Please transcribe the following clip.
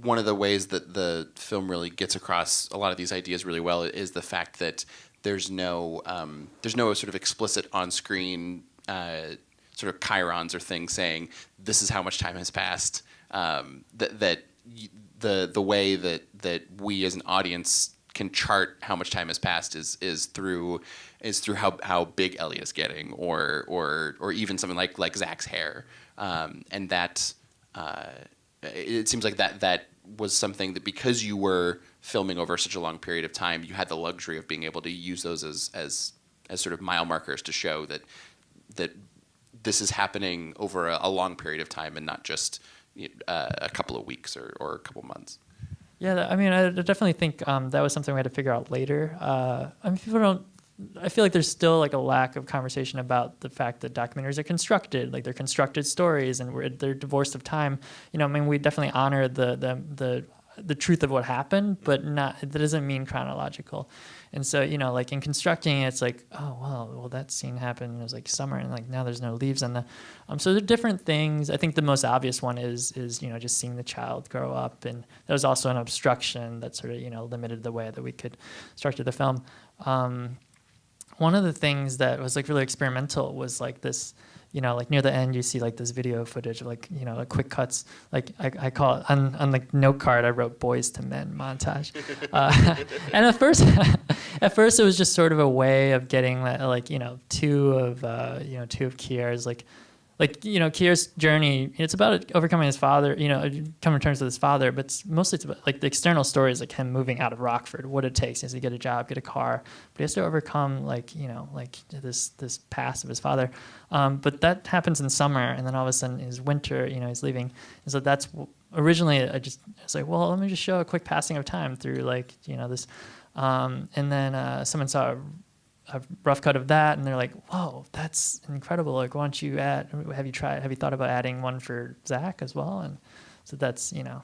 one of the ways that the film really gets across a lot of these ideas really well is the fact that there's no sort of explicit on-screen sort of chyrons or things saying this is how much time has passed. The way that we as an audience can chart how much time has passed is through how big Ellie is getting, or even something like Zach's hair, and that it seems like that was something that, because you were filming over such a long period of time, you had the luxury of being able to use those as sort of mile markers to show that this is happening over a long period of time and not just a couple of weeks or a couple months. Yeah, I mean, I definitely think that was something we had to figure out later. I mean, people don't. I feel like there's still like a lack of conversation about the fact that documentaries are constructed, like they're constructed stories, and they're divorced of time. You know, I mean, we definitely honor the truth of what happened, but that doesn't mean chronological. And so, you know, like in constructing, it's like, oh well, that scene happened. It was like summer, and like now there's no leaves on the. So there are different things. I think the most obvious one is you know, just seeing the child grow up, and there was also an obstruction that sort of, you know, limited the way that we could structure the film. One of the things that was like really experimental was like this, you know, like near the end you see like this video footage of like, you know, like quick cuts. Like I call it, on the note card I wrote "Boys to Men" montage. And at first it was just sort of a way of getting like, you know, two of Kier's like, you know, Kier's journey, it's about overcoming his father, you know, coming to terms with his father, but mostly it's about, like, the external story is like him moving out of Rockford, what it takes. He has to get a job, get a car, but he has to overcome, like, you know, like this past of his father. But that happens in summer, and then all of a sudden is winter, you know, he's leaving. And so that's, originally I was like, well, let me just show a quick passing of time through, like, you know, this. And then someone saw a rough cut of that, and they're like, whoa, that's incredible. Like, why don't you have you thought about adding one for Zach as well? And so that's, you know,